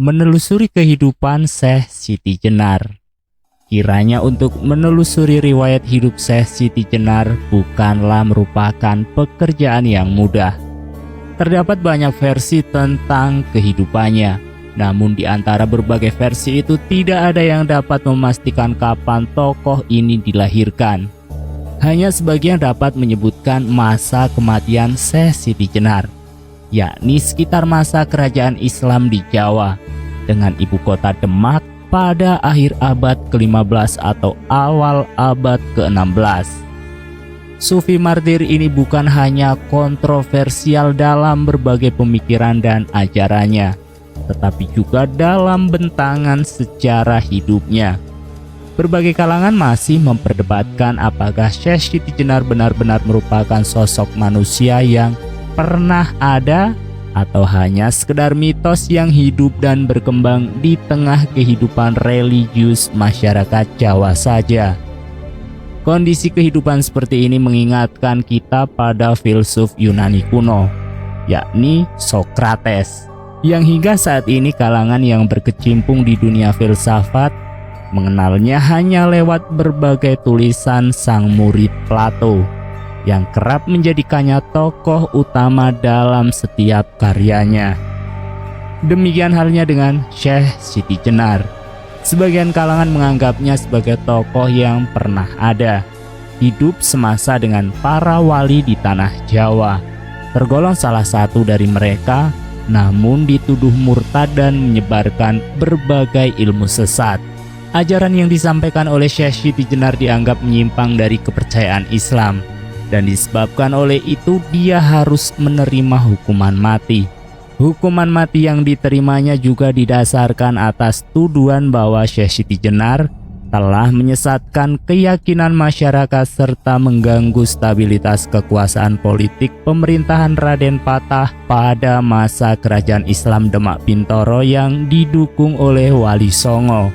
menelusuri kehidupan Syekh Siti Jenar. Kiranya untuk menelusuri riwayat hidup Syekh Siti Jenar bukanlah merupakan pekerjaan yang mudah. Terdapat banyak versi tentang kehidupannya, namun di antara berbagai versi itu tidak ada yang dapat memastikan kapan tokoh ini dilahirkan. Hanya sebagian dapat menyebutkan masa kematian Syekh Siti Jenar, yakni sekitar masa kerajaan Islam di Jawa, dengan ibu kota Demak pada akhir abad ke-15 atau awal abad ke-16. Sufi martir ini bukan hanya kontroversial dalam berbagai pemikiran dan ajarannya, tetapi juga dalam bentangan sejarah hidupnya. Berbagai kalangan masih memperdebatkan apakah Syekh Siti Jenar benar-benar merupakan sosok manusia yang pernah ada atau hanya sekedar mitos yang hidup dan berkembang di tengah kehidupan religius masyarakat Jawa saja. Kondisi kehidupan seperti ini mengingatkan kita pada filsuf Yunani kuno, yakni Sokrates, yang hingga saat ini kalangan yang berkecimpung di dunia filsafat mengenalnya hanya lewat berbagai tulisan sang murid Plato, yang kerap menjadikannya tokoh utama dalam setiap karyanya. Demikian halnya dengan Syekh Siti Jenar. Sebagian kalangan menganggapnya sebagai tokoh yang pernah ada, hidup semasa dengan para wali di tanah Jawa. Tergolong salah satu dari mereka, namun dituduh murtad dan menyebarkan berbagai ilmu sesat. Ajaran yang disampaikan oleh Syekh Siti Jenar dianggap menyimpang dari kepercayaan Islam, dan disebabkan oleh itu dia harus menerima hukuman mati. Hukuman mati yang diterimanya juga didasarkan atas tuduhan bahwa Syekh Siti Jenar telah menyesatkan keyakinan masyarakat serta mengganggu stabilitas kekuasaan politik pemerintahan Raden Patah pada masa kerajaan Islam Demak Bintoro yang didukung oleh Wali Songo.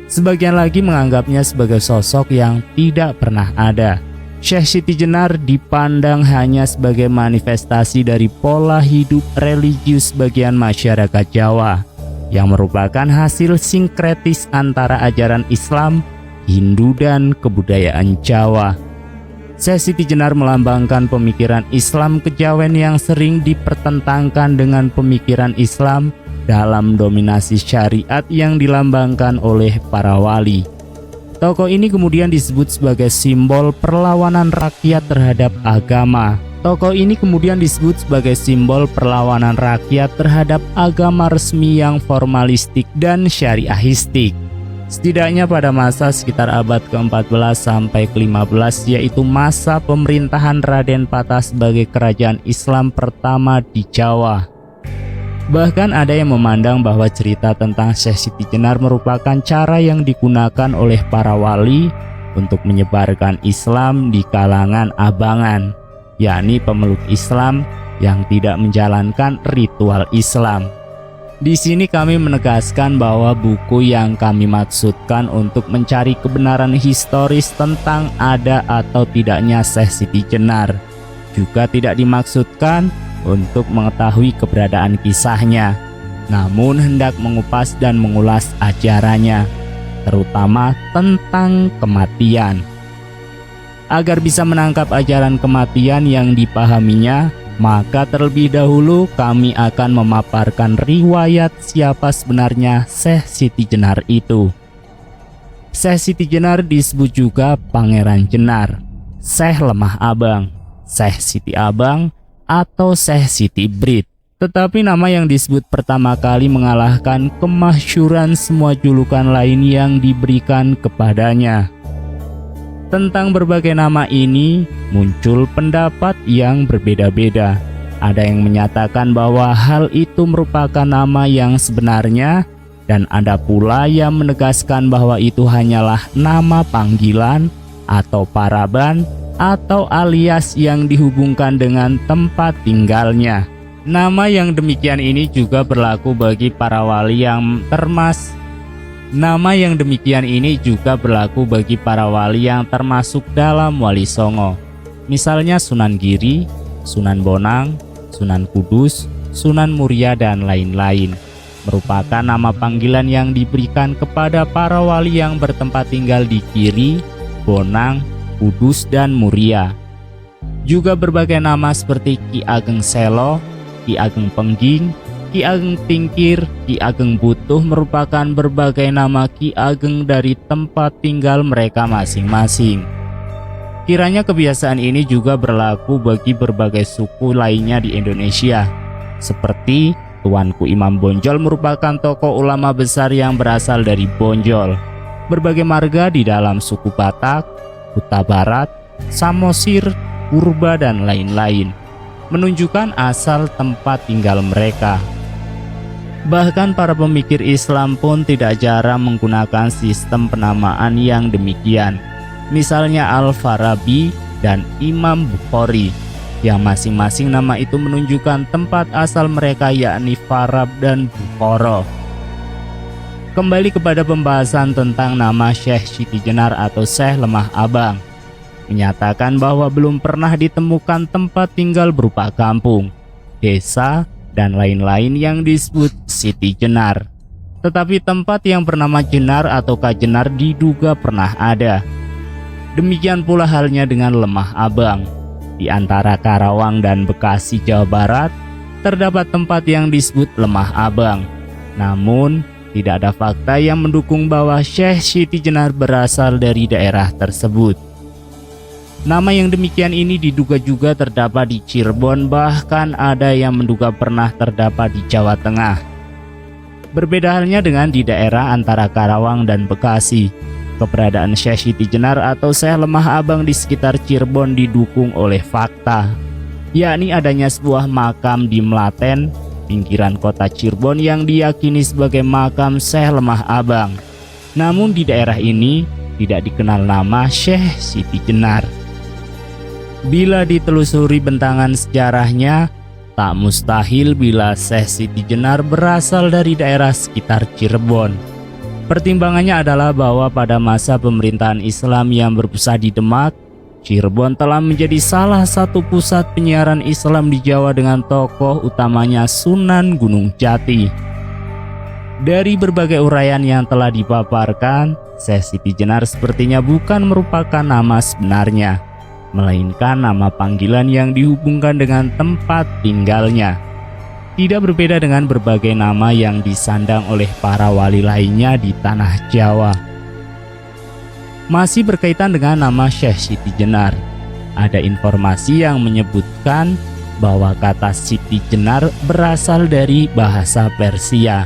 Sebagian lagi menganggapnya sebagai sosok yang tidak pernah ada. Syekh Siti Jenar dipandang hanya sebagai manifestasi dari pola hidup religius bagian masyarakat Jawa, yang merupakan hasil sinkretis antara ajaran Islam, Hindu, dan kebudayaan Jawa. Syekh Siti Jenar melambangkan pemikiran Islam kejawen yang sering dipertentangkan dengan pemikiran Islam dalam dominasi syariat yang dilambangkan oleh para wali. Tokoh ini kemudian disebut sebagai simbol perlawanan rakyat terhadap agama. Agama resmi yang formalistik dan syariahistik. Setidaknya pada masa sekitar abad ke-14 sampai ke-15, yaitu masa pemerintahan Raden Patah sebagai kerajaan Islam pertama di Jawa. Bahkan ada yang memandang bahwa cerita tentang Syekh Siti Jenar merupakan cara yang digunakan oleh para wali untuk menyebarkan Islam di kalangan abangan, yakni pemeluk Islam yang tidak menjalankan ritual Islam. Di sini kami menegaskan bahwa buku yang kami maksudkan untuk mencari kebenaran historis tentang ada atau tidaknya Syekh Siti Jenar juga tidak dimaksudkan untuk mengetahui keberadaan kisahnya, namun hendak mengupas dan mengulas ajarannya, terutama tentang kematian. Agar bisa menangkap ajaran kematian yang dipahaminya, maka terlebih dahulu kami akan memaparkan riwayat siapa sebenarnya Syekh Siti Jenar itu. Syekh Siti Jenar disebut juga Pangeran Jenar, Syekh Lemah Abang, Syekh Siti Abang, atau Syekh Siti Brit. Tetapi nama yang disebut pertama kali mengalahkan kemasyhuran semua julukan lain yang diberikan kepadanya. Tentang berbagai nama ini muncul pendapat yang berbeda-beda. Ada yang menyatakan bahwa hal itu merupakan nama yang sebenarnya, dan ada pula yang menegaskan bahwa itu hanyalah nama panggilan atau paraban atau alias yang dihubungkan dengan tempat tinggalnya. Nama yang demikian ini juga berlaku bagi para wali yang termasuk dalam Wali Songo. Misalnya Sunan Giri, Sunan Bonang, Sunan Kudus, Sunan Muria, dan lain-lain. merupakan nama panggilan yang diberikan kepada para wali yang bertempat tinggal di Kiri, Bonang, Kudus, dan Muria. Juga berbagai nama seperti Ki Ageng Selo, Ki Ageng Pengging, Ki Ageng Tingkir, Ki Ageng Butuh merupakan berbagai nama Ki Ageng dari tempat tinggal mereka masing-masing. Kiranya kebiasaan ini juga berlaku bagi berbagai suku lainnya di Indonesia, seperti Tuanku Imam Bonjol merupakan tokoh ulama besar yang berasal dari Bonjol. Berbagai marga di dalam suku Batak, Kuta Barat, Samosir, Purba, dan lain-lain menunjukkan asal tempat tinggal mereka. Bahkan para pemikir Islam pun tidak jarang menggunakan sistem penamaan yang demikian. Misalnya Al-Farabi dan Imam Bukhari, yang masing-masing nama itu menunjukkan tempat asal mereka, yakni Farab dan Bukhara. Kembali kepada pembahasan tentang nama Syekh Siti Jenar atau Syekh Lemah Abang, menyatakan bahwa belum pernah ditemukan tempat tinggal berupa kampung, desa, dan lain-lain yang disebut Siti Jenar. Tetapi tempat yang bernama Jenar atau Kajenar diduga pernah ada. Demikian pula halnya dengan Lemah Abang. Di antara Karawang dan Bekasi, Jawa Barat, terdapat tempat yang disebut Lemah Abang. Namun, tidak ada fakta yang mendukung bahwa Syekh Siti Jenar berasal dari daerah tersebut. Nama yang demikian ini diduga juga terdapat di Cirebon, bahkan ada yang menduga pernah terdapat di Jawa Tengah. Berbeda halnya dengan di daerah antara Karawang dan Bekasi. Keberadaan Syekh Siti Jenar atau Syekh Lemah Abang di sekitar Cirebon didukung oleh fakta, yakni adanya sebuah makam di Melaten, pinggiran kota Cirebon yang diyakini sebagai makam Syekh Lemah Abang. Namun di daerah ini tidak dikenal nama Syekh Siti Jenar. Bila ditelusuri bentangan sejarahnya, tak mustahil bila Syekh Siti Jenar berasal dari daerah sekitar Cirebon. Pertimbangannya adalah bahwa pada masa pemerintahan Islam yang berpusat di Demak, Cirebon telah menjadi salah satu pusat penyiaran Islam di Jawa dengan tokoh utamanya Sunan Gunung Jati. Dari berbagai uraian yang telah dipaparkan, Syekh Siti Jenar sepertinya bukan merupakan nama sebenarnya, melainkan nama panggilan yang dihubungkan dengan tempat tinggalnya. Tidak berbeda dengan berbagai nama yang disandang oleh para wali lainnya di tanah Jawa. Masih berkaitan dengan nama Syekh Siti Jenar, ada informasi yang menyebutkan bahwa kata Siti Jenar berasal dari bahasa Persia.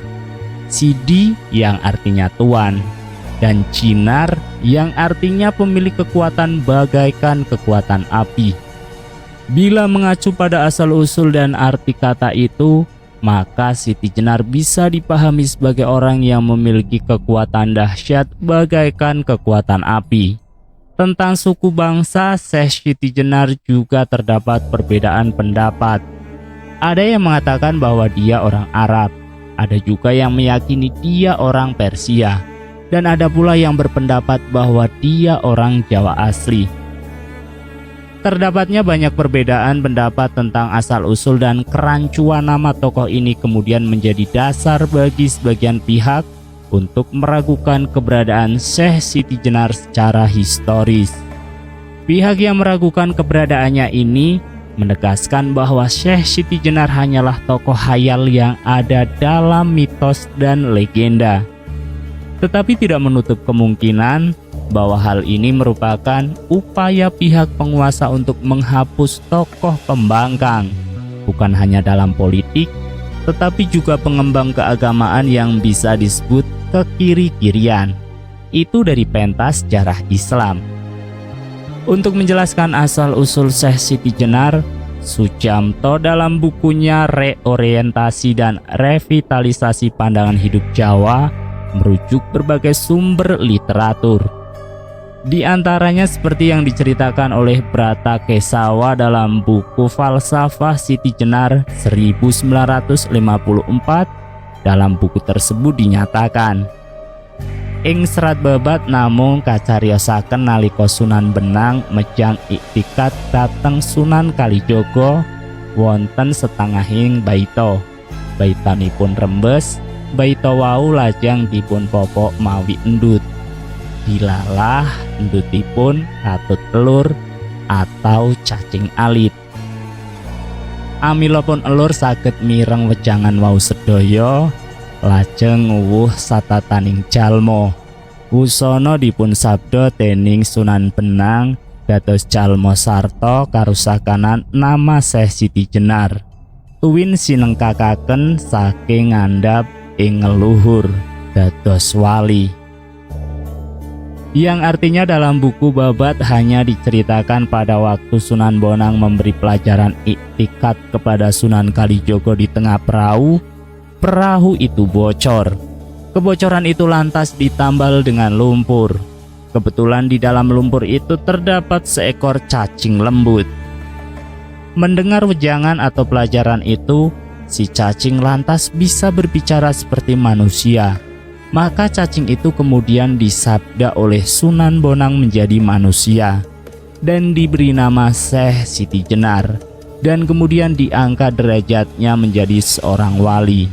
Sidi yang artinya tuan, dan Jinar yang artinya pemilik kekuatan bagaikan kekuatan api. Bila mengacu pada asal-usul dan arti kata itu, maka Siti Jenar bisa dipahami sebagai orang yang memiliki kekuatan dahsyat bagaikan kekuatan api. Tentang suku bangsa Syekh Siti Jenar juga terdapat perbedaan pendapat. Ada yang mengatakan bahwa dia orang Arab, ada juga yang meyakini dia orang Persia, dan ada pula yang berpendapat bahwa dia orang Jawa asli. Terdapatnya banyak perbedaan pendapat tentang asal-usul dan kerancuan nama tokoh ini kemudian menjadi dasar bagi sebagian pihak untuk meragukan keberadaan Syekh Siti Jenar secara historis. Pihak yang meragukan keberadaannya ini menegaskan bahwa Syekh Siti Jenar hanyalah tokoh khayal yang ada dalam mitos dan legenda. Tetapi tidak menutup kemungkinan bahwa hal ini merupakan upaya pihak penguasa untuk menghapus tokoh pembangkang, bukan hanya dalam politik, tetapi juga pengembang keagamaan yang bisa disebut kekiri-kirian. Itu dari pentas sejarah Islam. Untuk menjelaskan asal-usul Syekh Siti Jenar, Sucamto dalam bukunya Reorientasi dan Revitalisasi Pandangan Hidup Jawa merujuk berbagai sumber literatur. Di antaranya seperti yang diceritakan oleh Brata Kesawa dalam buku Falsafah Siti Jenar 1954. Dalam buku tersebut dinyatakan, ing serat babat namung kacariosaken nalika Sunan Benang mejang iktikat dhateng Sunan Kalijaga wonten setengahing baita. Baitanipun rembes Baita wau lajeng dipun popok mawi endut. Dilalah endutipun katut telur atau cacing alit. Amilopun elur saged mireng wejangan wau sedaya, lajeng nguwuh satataning jalma. Wusana dipun sabda dening Sunan Benang dados jalma sarta karusakanan nama Syekh Siti Jenar. Tuwin sinengkakaken saking ngandhap ing leluhur dados wali. Yang artinya dalam buku Babat hanya diceritakan pada waktu Sunan Bonang memberi pelajaran iktikat kepada Sunan Kalijogo di tengah perahu itu bocor. Kebocoran itu lantas ditambal dengan lumpur. Kebetulan di dalam lumpur itu terdapat seekor cacing lembut. Mendengar wejangan atau pelajaran itu, si cacing lantas bisa berbicara seperti manusia. Maka cacing itu kemudian disabda oleh Sunan Bonang menjadi manusia dan diberi nama Syekh Siti Jenar, dan kemudian diangkat derajatnya menjadi seorang wali.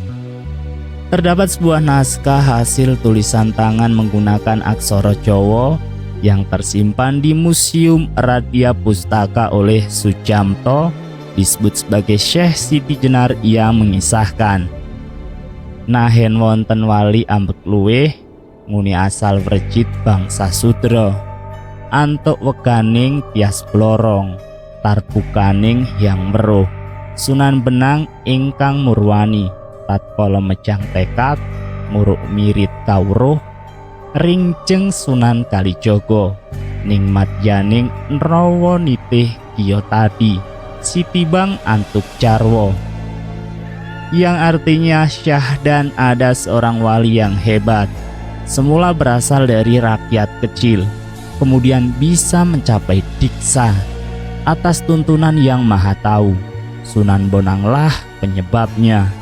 Terdapat sebuah naskah hasil tulisan tangan menggunakan aksara Jawa yang tersimpan di Museum Radya Pustaka oleh Sujamto, disebut sebagai Syekh Siti Jenar. Ia mengisahkan, nahen wonten wali ambek luweh muni asal Wrejit bangsa Sudra, antuk weganing tias blorong, tarbukaning yang meruh, Sunan Benang ingkang murwani, tatkala mejang tekad muruk mirit kawruh, ringjeng Sunan Kalijogo ning madyaning nrawa nitih kiyo tadi, sitibang antuk jarwo. Yang artinya Syahdan ada seorang wali yang hebat, semula berasal dari rakyat kecil, kemudian bisa mencapai diksa atas tuntunan yang maha tahu. Sunan Bonanglah penyebabnya.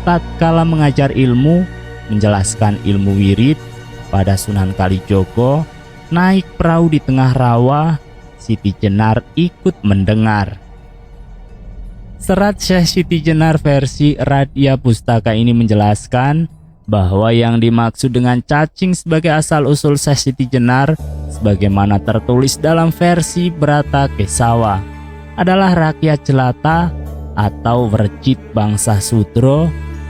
Tatkala mengajar ilmu, menjelaskan ilmu wirid pada Sunan Kalijogo, naik perahu di tengah rawa, Siti Jenar ikut mendengar. Serat Syekh Siti Jenar versi Radya Pustaka ini menjelaskan bahwa yang dimaksud dengan cacing sebagai asal-usul Syekh Siti Jenar, sebagaimana tertulis dalam versi Brata Kesawa, adalah rakyat jelata atau Wrejit bangsa Sudra.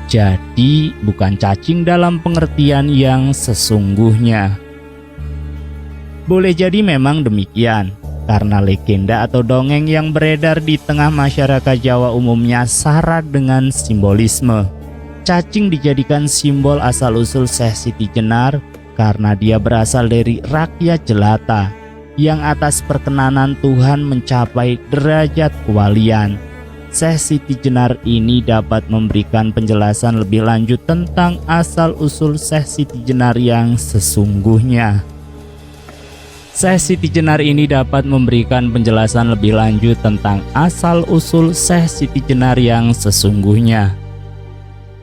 Jadi bukan cacing dalam pengertian yang sesungguhnya. Boleh jadi memang demikian, karena legenda atau dongeng yang beredar di tengah masyarakat Jawa umumnya syarat dengan simbolisme. Cacing dijadikan simbol asal-usul Syekh Siti Jenar karena dia berasal dari rakyat jelata yang atas perkenanan Tuhan mencapai derajat kewalian. Syekh Siti Jenar ini dapat memberikan penjelasan lebih lanjut tentang asal-usul Syekh Siti Jenar yang sesungguhnya. Syekh Siti Jenar ini dapat memberikan penjelasan lebih lanjut tentang asal-usul Syekh Siti Jenar yang sesungguhnya.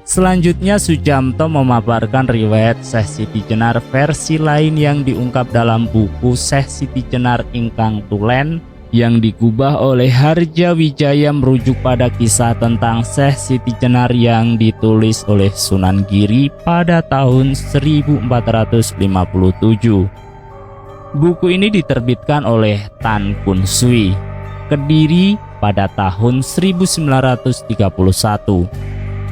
Selanjutnya Sujamto memaparkan riwayat Syekh Siti Jenar versi lain yang diungkap dalam buku Syekh Siti Jenar ingkang tulen, yang digubah oleh Harja Wijaya merujuk pada kisah tentang Syekh Siti Jenar yang ditulis oleh Sunan Giri pada tahun 1457. Buku ini diterbitkan oleh Tan Kun Sui, Kediri pada tahun 1931.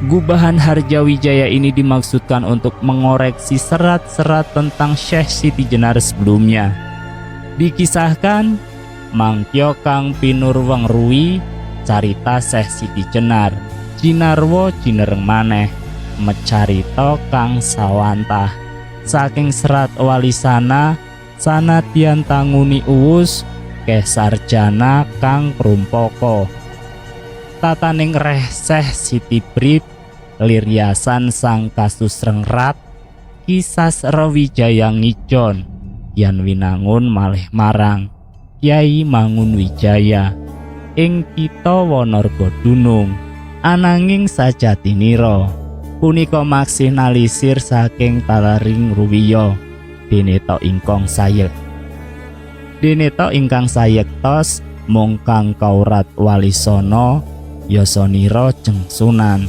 Gubahan Harja Wijaya ini dimaksudkan untuk mengoreksi serat-serat tentang Syekh Siti Jenar sebelumnya. Dikisahkan, mangkyo kang pinurweng ruwi carita Syekh Siti Jenar, jinarwo jinereng maneh mecarita kang sawantah. Saking serat walisana sanadyan tanguni uwus kesarjana kang krumpaka. Tataning reh Syekh Siti Brip liryasan sang kasus rengrat kisas Rawijaya ngijon yan winangun malih marang Kyai Mangunwijaya ing kita Wanarga dunung, ananging sajatinira punika maksih nalisir saking talaring ruwiya deneta ingkang sayek. Deneta ingkang sayektos mung kang kaurat walisana yasanira jeng Sunan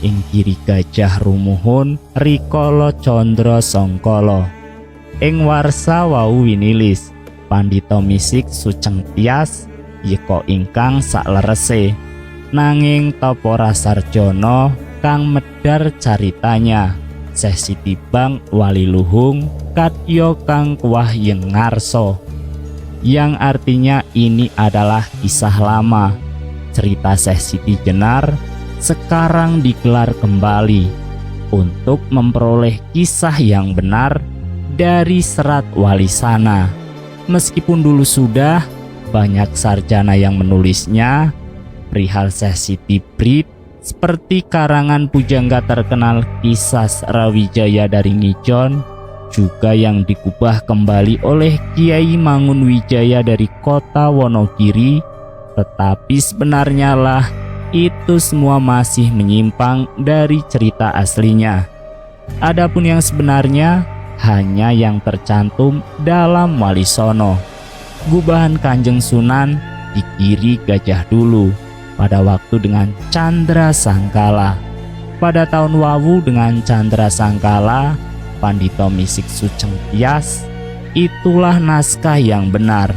ing Giri Gajah rumuhun rikala Candra Sangkala. Ing warsa wau winilis Pandhita Misik Suceng Tias yeka ingkang saklerese, nanging Tapa Rasarjana kang medhar caritanya Seh Sitibang Waliluhung kadya kang kuwahyeng ngarsa, yang artinya ini adalah kisah lama. Cerita Seh Siti Jenar sekarang digelar kembali untuk memperoleh kisah yang benar dari Serat Walisana. Meskipun dulu sudah banyak sarjana yang menulisnya perihal Seh Siti Brit, seperti karangan pujangga terkenal Kisah Rawijaya dari Ngijon, juga yang dikubah kembali oleh Kiai Mangunwijaya dari kota Wonogiri, tetapi sebenarnya lah itu semua masih menyimpang dari cerita aslinya. Adapun yang sebenarnya hanya yang tercantum dalam Walisono, gubahan Kanjeng Sunan di Giri Gajah dulu pada waktu dengan Candra Sangkala. Pada tahun wawu dengan Candra Sangkala, Pandhita Misik Suceng Tias, itulah naskah yang benar.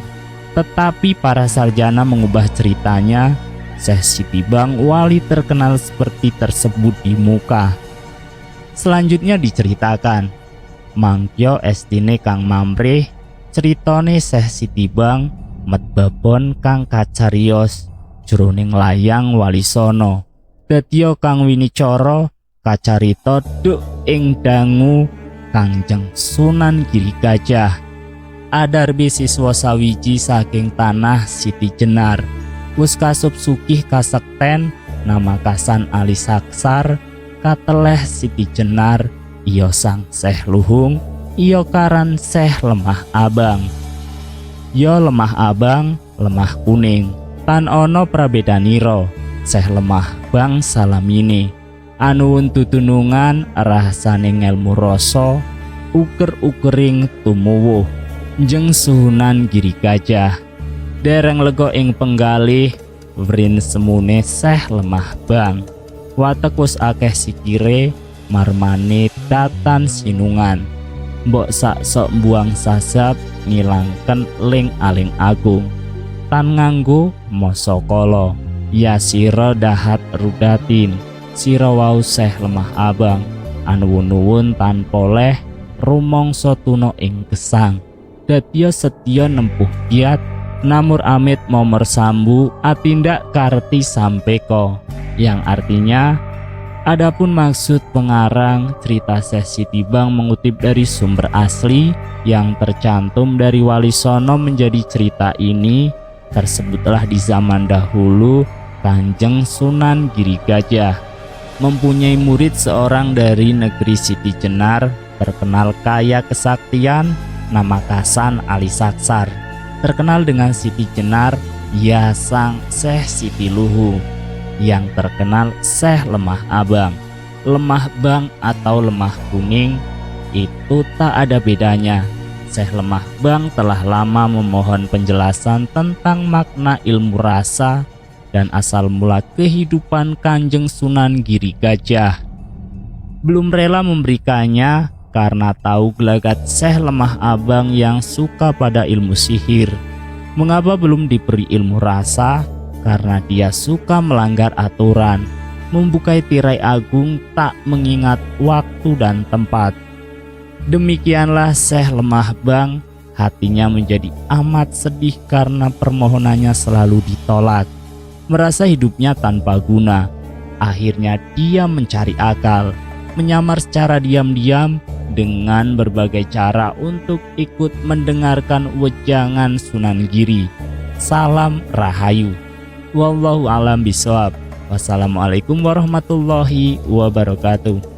Tetapi para sarjana mengubah ceritanya. Seh Sitibang wali terkenal seperti tersebut di muka. Selanjutnya diceritakan mangkya estine Kang Mamrih, critane Seh Sitibang medbabon kang kacarios jroning layang Walisono. Dadya Kang Winicara kacarita duk ing dangu Kanjeng Sunan Giri Gajah. Adarbi siswa sawiji saking tanah Siti Jenar wis kasub sugih kasekten namakasan Alisaksar kateleh Siti Jenar iya sang Seh Luhung iya karan Seh Lemah Abang. Ya Lemah Abang, Lemah Kuning tan ana prabedanira. Seh Lemah Bang salamine anuwun tutunungan rahasane ngelmu rasa uker-ukering tumuwuh Njeng Sunan Giri Gajah. Dereng lega ing penggalih wrin semune Seh Lemah Bang, watek wis akeh sikire marmane datan sinungan. Mbok sak sok buang sasab ngilangken ling aling agung tan nganggo masa kala. Ya sira dahat rudatin sira wau Seh Lemah Abang anuwun-nuwun tanpa leh rumangsa tuna ing gesang. Dadya setya nempuh kiat namur amit momor sambu atindak karti sampeko, yang artinya adapun maksud pengarang cerita Seh Sitibang mengutip dari sumber asli yang tercantum dari Walisono menjadi cerita ini tersebutlah di zaman dahulu Kanjeng Sunan Giri Gajah mempunyai murid seorang dari negeri Siti Jenar terkenal kaya kesaktian namakasan Alisaksar, terkenal dengan Siti Jenar ya sang Seh Siti Luhung, yang terkenal Seh Lemah Abang. Lemah Bang atau Lemah Kuning itu tak ada bedanya. Seh Lemah Bang telah lama memohon penjelasan tentang makna ilmu rasa dan asal mula kehidupan Kanjeng Sunan Giri Gajah. Belum rela memberikannya karena tahu gelagat Seh Lemah Abang yang suka pada ilmu sihir. Mengapa belum diberi ilmu rasa? Karena dia suka melanggar aturan, membukai tirai agung tak mengingat waktu dan tempat. Demikianlah Seh Lemah Bang, hatinya menjadi amat sedih karena permohonannya selalu ditolak. Merasa hidupnya tanpa guna, akhirnya dia mencari akal, menyamar secara diam-diam dengan berbagai cara untuk ikut mendengarkan wejangan Sunan Giri. Salam Rahayu. Wallahu alam bishawab. Wassalamualaikum warahmatullahi wabarakatuh.